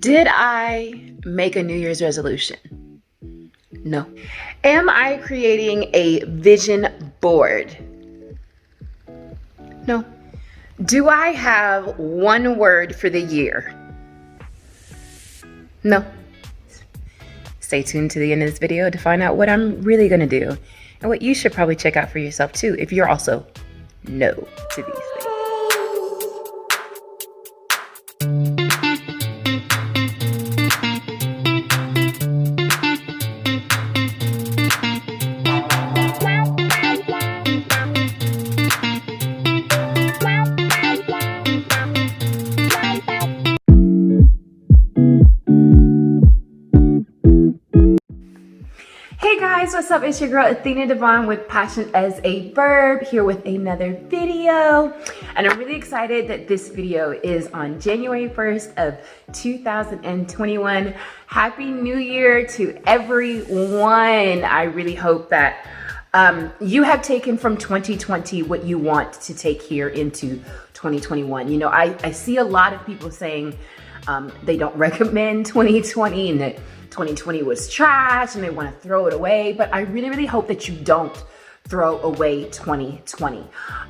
Did I make a New Year's resolution? No. Am I creating a vision board? No. Do I have one word for the year? No. Stay tuned to the end of this video to find out what I'm really gonna do and what you should probably check out for yourself too if you're also no to these things. Hey guys, what's up? It's your girl Athena Devon with Passion as a Verb, here with another video. And I'm really excited that this video is on January 1st of 2021. Happy New Year to everyone. I really hope that you have taken from 2020 what you want to take here into 2021. You know, I see a lot of people saying they don't recommend 2020 and that 2020 was trash and they want to throw it away, but I really hope that you don't throw away 2020.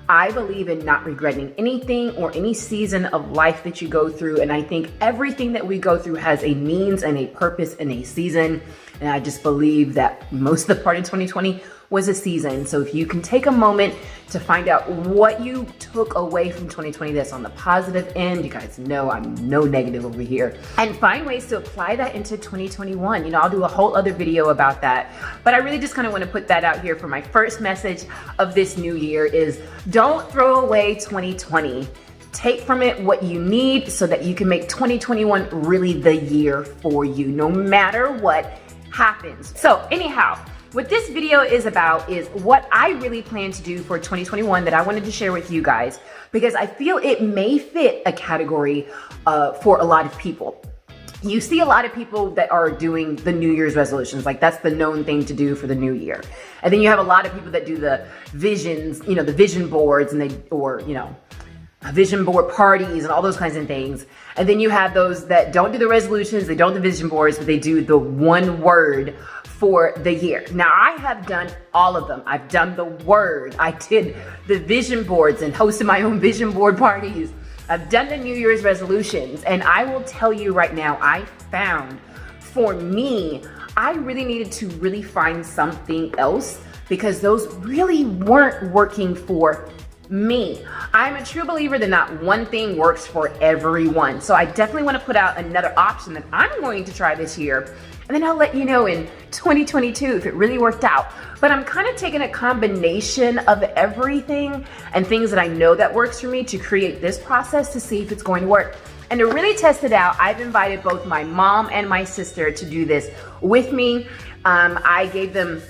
I believe in not regretting anything or any season of life that you go through, and I think everything that we go through has a means and a purpose and a season, and I just believe that most of the part of 2020 was a season. So if you can take a moment to find out what you took away from 2020 that's on the positive end, you guys know I'm no negative over here, and find ways to apply that into 2021. You know, I'll do a whole other video about that, but I really just kind of want to put that out here for my first message of this new year is don't throw away 2020. Take from it what you need so that you can make 2021 really the year for you, no matter what happens. So anyhow, what this video is about is what I really plan to do for 2021 that I wanted to share with you guys, because I feel it may fit a category for a lot of people. You see a lot of people that are doing the New Year's resolutions, like that's the known thing to do for the new year. And then you have a lot of people that do the visions, you know, the vision boards, and vision board parties and all those kinds of things. And then you have those that don't do the resolutions, they don't do the vision boards, but they do the one word for the year. Now I have done all of them. I've done the word. I did the vision boards and hosted my own vision board parties. I've done the New Year's resolutions, and I will tell you right now, I found for me, I really needed to really find something else because those really weren't working for me. I'm a true believer that not one thing works for everyone. So I definitely want to put out another option that I'm going to try this year. And then I'll let you know in 2022 if it really worked out. But I'm kind of taking a combination of everything and things that I know that works for me to create this process to see if it's going to work. And to really test it out, I've invited both my mom and my sister to do this with me. I gave them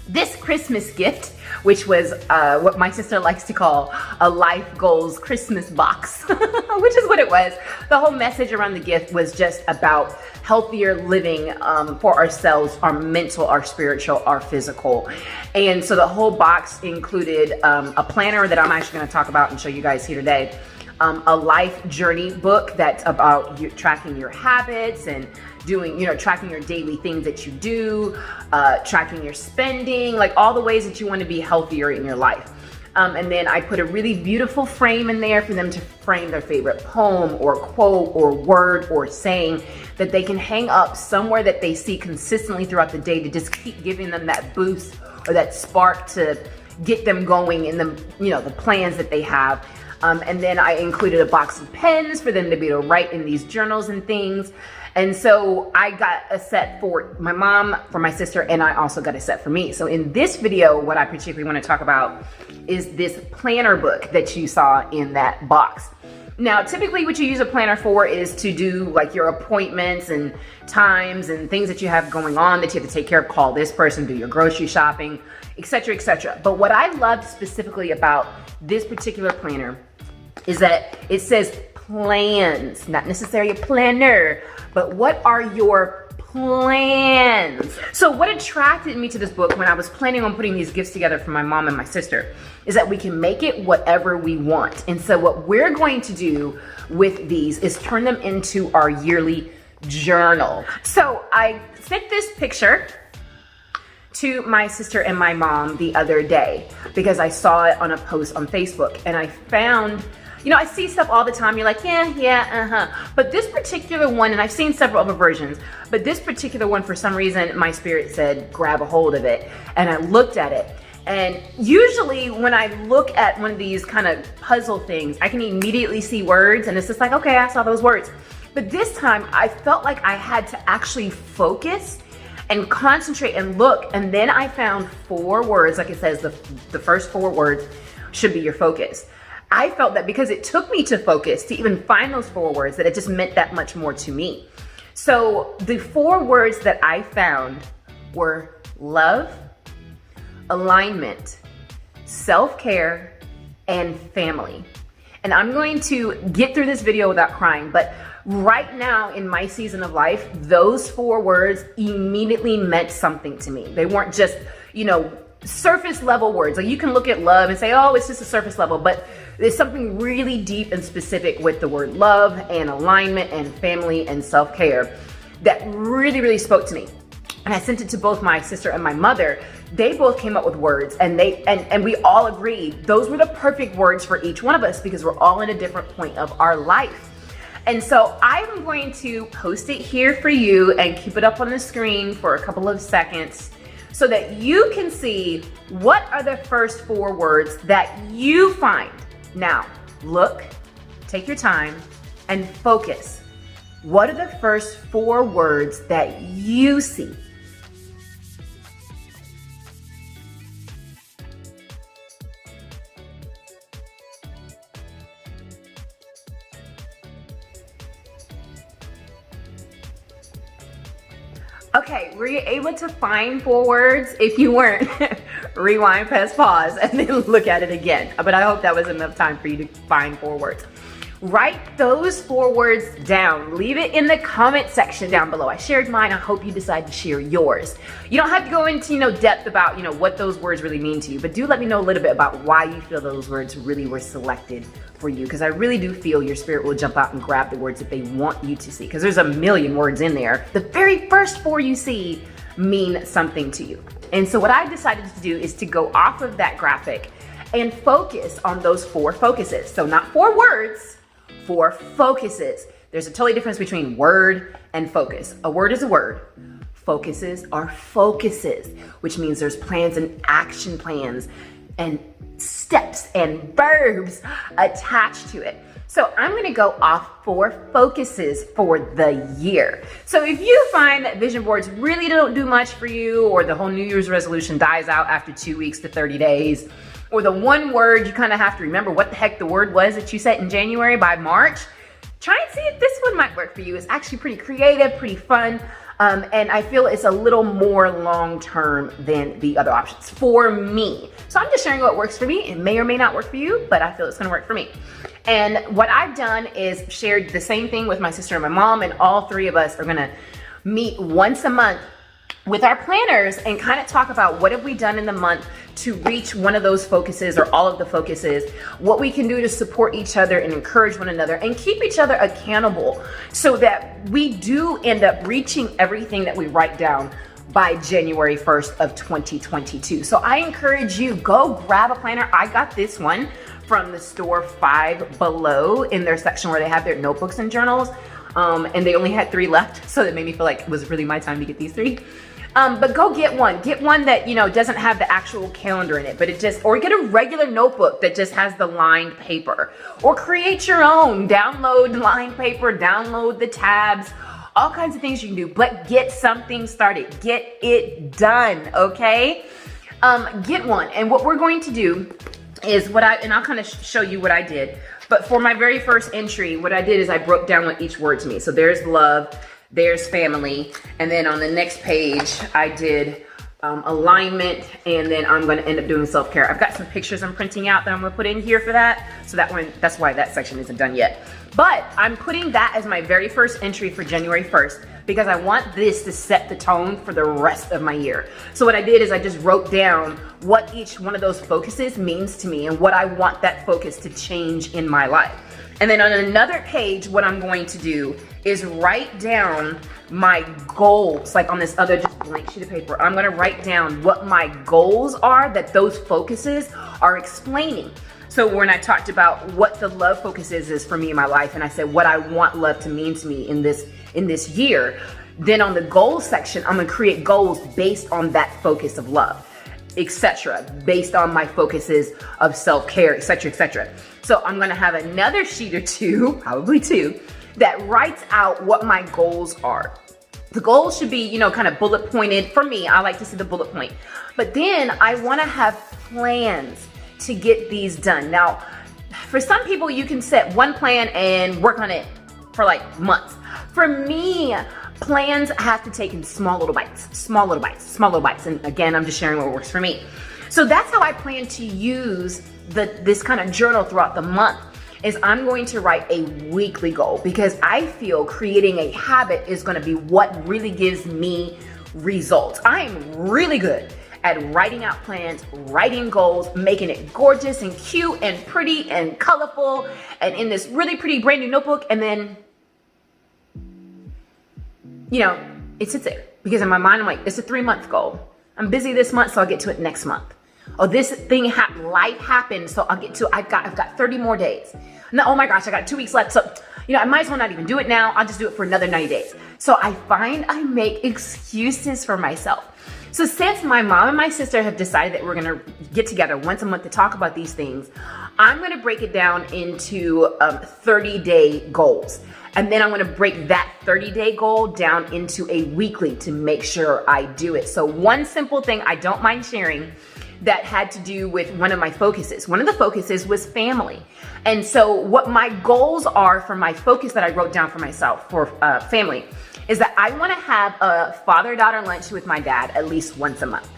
this Christmas gift, which was what my sister likes to call a life goals Christmas box, which is what it was. The whole message around the gift was just about healthier living for ourselves, our mental, our spiritual, our physical. And so the whole box included a planner that I'm actually gonna talk about and show you guys here today. A life journey book that's about you tracking your habits and doing, you know, tracking your daily things that you do, tracking your spending, like all the ways that you want to be healthier in your life. And then I put a really beautiful frame in there for them to frame their favorite poem or quote or word or saying that they can hang up somewhere that they see consistently throughout the day to just keep giving them that boost or that spark to get them going in the, you know, the plans that they have. And then I included a box of pens for them to be able to write in these journals and things. And so I got a set for my mom, for my sister, and I also got a set for me. So in this video, what I particularly want to talk about is this planner book that you saw in that box. Now, typically what you use a planner for is to do like your appointments and times and things that you have going on that you have to take care of, call this person, do your grocery shopping, etc., etc. But what I loved specifically about this particular planner is that it says plans, not necessarily a planner, but what are your plans? So what attracted me to this book when I was planning on putting these gifts together for my mom and my sister is that we can make it whatever we want. And so what we're going to do with these is turn them into our yearly journal. So I sent this picture to my sister and my mom the other day because I saw it on a post on Facebook, and I found, you know, I see stuff all the time. You're like, but this particular one, and I've seen several other versions, but this particular one, for some reason, my spirit said, grab a hold of it. And I looked at it. And usually when I look at one of these kind of puzzle things, I can immediately see words, and it's just like, okay, I saw those words. But this time I felt like I had to actually focus and concentrate and look, and then I found 4 words. Like it says, the first 4 words should be your focus. I felt that because it took me to focus to even find those 4 words, that it just meant that much more to me. So the 4 words that I found were love, alignment, self-care, and family. And I'm going to get through this video without crying, but right now in my season of life, those 4 words immediately meant something to me. They weren't just, you know, surface level words. Like you can look at love and say, oh, it's just a surface level, but there's something really deep and specific with the word love and alignment and family and self-care that really, really spoke to me. And I sent it to both my sister and my mother. They both came up with words, and we all agreed those were the perfect words for each one of us because we're all in a different point of our life. And so I'm going to post it here for you and keep it up on the screen for a couple of seconds so that you can see what are the first 4 words that you find. Now, look, take your time and focus. What are the first 4 words that you see? Okay, were you able to find 4 words? If you weren't, rewind, press pause, and then look at it again. But I hope that was enough time for you to find 4 words. Write those 4 words down. Leave it in the comment section down below. I shared mine. I hope you decide to share yours. You don't have to go into, depth about, what those words really mean to you, but do let me know a little bit about why you feel those words really were selected for you, because I really do feel your spirit will jump out and grab the words that they want you to see, because there's a million words in there. The very first 4 you see mean something to you. And so what I decided to do is to go off of that graphic and focus on those 4 focuses. So not 4 words, 4 focuses. There's a totally difference between word and focus. A word is a word. Focuses are focuses, which means there's plans and action plans and steps and verbs attached to it. So I'm gonna go off 4 focuses for the year. So if you find that vision boards really don't do much for you, or the whole New Year's resolution dies out after 2 weeks to 30 days, or the one word you kind of have to remember what the heck the word was that you set in January by March, try and see if this one might work for you. It's actually pretty creative, pretty fun, and I feel it's a little more long-term than the other options for me. So I'm just sharing what works for me. It may or may not work for you, but I feel it's gonna work for me. And what I've done is shared the same thing with my sister and my mom, and all 3 of us are gonna meet once a month with our planners and kind of talk about what have we done in the month to reach one of those focuses or all of the focuses, what we can do to support each other and encourage one another and keep each other accountable so that we do end up reaching everything that we write down by January 1st of 2022. So I encourage you, go grab a planner. I got this one from the store 5 Below in their section where they have their notebooks and journals. And they only had 3 left, so that made me feel like it was really my time to get these 3. But go get one. Get one that, doesn't have the actual calendar in it, but or get a regular notebook that just has the lined paper. Or create your own. Download lined paper, download the tabs, all kinds of things you can do, but get something started. Get it done, okay? Get one. And what we're going to do is I'll kind of show you what I did. But for my very first entry, what I did is I broke down what each word to me. So there's love, there's family, and then on the next page, I did alignment, and then I'm gonna end up doing self-care. I've got some pictures I'm printing out that I'm gonna put in here for that. So that's why that section isn't done yet. But I'm putting that as my very first entry for January 1st because I want this to set the tone for the rest of my year. So what I did is I just wrote down what each one of those focuses means to me and what I want that focus to change in my life. And then on another page, what I'm going to do is write down my goals, like on this other just blank sheet of paper. I'm gonna write down what my goals are that those focuses are explaining. So when I talked about what the love focus is for me in my life, and I said what I want love to mean to me in this year, then on the goals section, I'm gonna create goals based on that focus of love, etc., based on my focuses of self-care, etc., etc. So I'm gonna have another sheet or two, probably two, that writes out what my goals are. The goals should be, you know, kind of bullet pointed. For me, I like to see the bullet point. But then I wanna have plans to get these done. Now, for some people, you can set one plan and work on it for like months. For me, plans have to take in small little bites, small little bites, small little bites. And again, I'm just sharing what works for me. So that's how I plan to use this kind of journal throughout the month. Is I'm going to write a weekly goal, because I feel creating a habit is going to be what really gives me results. I am really good at writing out plans, writing goals, making it gorgeous and cute and pretty and colorful and in this really pretty brand new notebook. And then, you know, it sits there because in my mind, I'm like, it's a 3-month goal. I'm busy this month, so I'll get to it next month. Oh, this thing life happened, so I'll get to, I've got 30 more days. No, oh my gosh, I got 2 weeks left. So, you know, I might as well not even do it now. I'll just do it for another 90 days. So I find I make excuses for myself. So since my mom and my sister have decided that we're gonna get together once a month to talk about these things, I'm gonna break it down into 30-day goals. And then I'm gonna break that 30-day goal down into a weekly to make sure I do it. So one simple thing I don't mind sharing that had to do with one of my focuses. One of the focuses was family. And so what my goals are for my focus that I wrote down for myself for family is that I wanna have a father-daughter lunch with my dad at least once a month.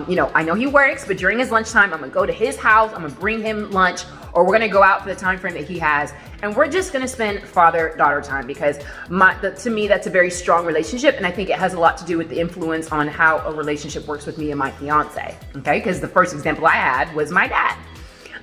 You know, I know he works, but during his lunchtime, I'm gonna go to his house, I'm gonna bring him lunch, or we're gonna go out for the time frame that he has, and we're just gonna spend father-daughter time, because to me, that's a very strong relationship, and I think it has a lot to do with the influence on how a relationship works with me and my fiance, okay? Because the first example I had was my dad.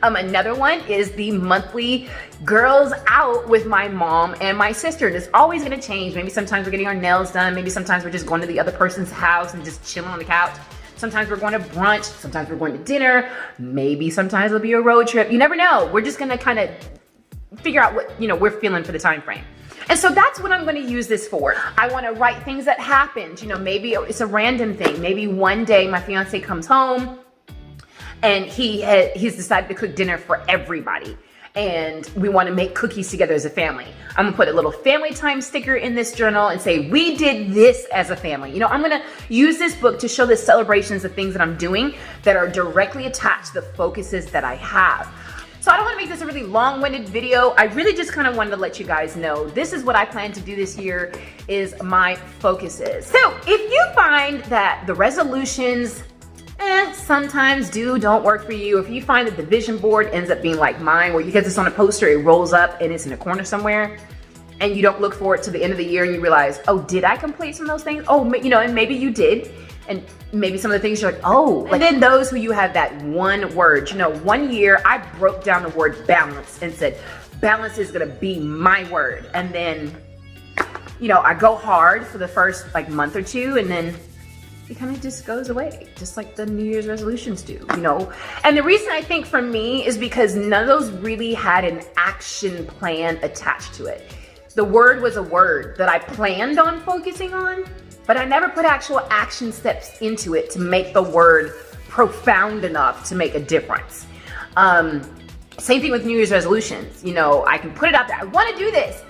Another one is the monthly girls out with my mom and my sister. And it's always gonna change. Maybe sometimes we're getting our nails done. Maybe sometimes we're just going to the other person's house and just chilling on the couch. Sometimes we're going to brunch. Sometimes we're going to dinner. Maybe sometimes it'll be a road trip. You never know. We're just gonna kind of figure out what, you know, we're feeling for the time frame. And so that's what I'm gonna use this for. I wanna write things that happened. You know, maybe it's a random thing. Maybe one day my fiance comes home and he's decided to cook dinner for everybody. And we want to make cookies together as a family. I'm gonna put a little family time sticker in this journal and say, we did this as a family. You know, I'm gonna use this book to show the celebrations of things that I'm doing that are directly attached to the focuses that I have. So I don't want to make this a really long-winded video. I really just kind of wanted to let you guys know this is what I plan to do this year is my focuses. So if you find that the resolutions sometimes don't work for you, if you find that the vision board ends up being like mine, where because it's on a poster, it rolls up and it's in a corner somewhere, and you don't look forward to the end of the year and you realize, oh, did I complete some of those things? Oh, you know, and maybe you did. And maybe some of the things you're like, oh, and then those who you have that one word, you know, one year I broke down the word balance and said, balance is gonna be my word. And then, you know, I go hard for the first like month or two, and then it kind of just goes away, just like the New Year's resolutions do, you know? And the reason I think for me is because none of those really had an action plan attached to it. The word was a word that I planned on focusing on, but I never put actual action steps into it to make the word profound enough to make a difference. Same thing with New Year's resolutions. You know, I can put it out there, I wanna do this.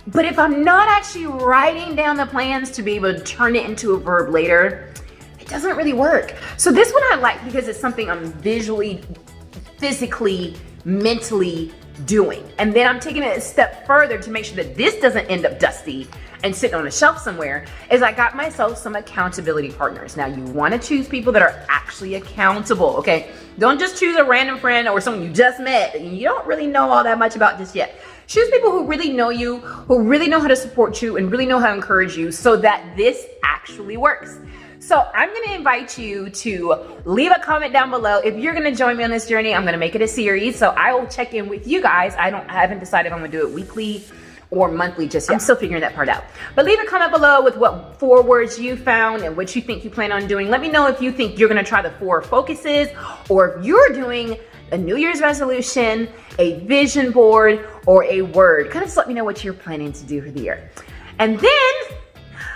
But if I'm not actually writing down the plans to be able to turn it into a verb later, it doesn't really work. So this one I like because it's something I'm visually, physically, mentally doing. And then I'm taking it a step further to make sure that this doesn't end up dusty and sitting on a shelf somewhere, is I got myself some accountability partners. Now you wanna choose people that are actually accountable, okay? Don't just choose a random friend or someone you just met and you don't really know all that much about just yet. Choose people who really know you, who really know how to support you and really know how to encourage you so that this actually works. So I'm gonna invite you to leave a comment down below. If you're gonna join me on this journey, I'm gonna make it a series. So I will check in with you guys. I haven't decided if I'm gonna do it weekly or monthly just yet. I'm still figuring that part out. But leave a comment below with what 4 words you found and what you think you plan on doing. Let me know if you think you're gonna try the 4 focuses, or if you're doing a New Year's resolution, a vision board, or a word. Kind of just let me know what you're planning to do for the year. And then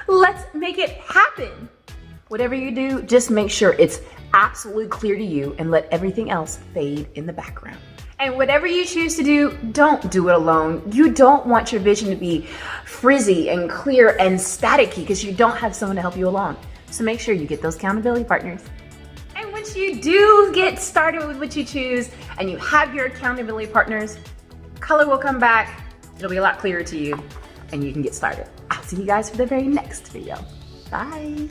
let's make it happen. Whatever you do, just make sure it's absolutely clear to you and let everything else fade in the background. And whatever you choose to do, don't do it alone. You don't want your vision to be frizzy and clear and staticky because you don't have someone to help you along. So make sure you get those accountability partners. And once you do get started with what you choose and you have your accountability partners, color will come back. It'll be a lot clearer to you and you can get started. I'll see you guys for the very next video. Bye.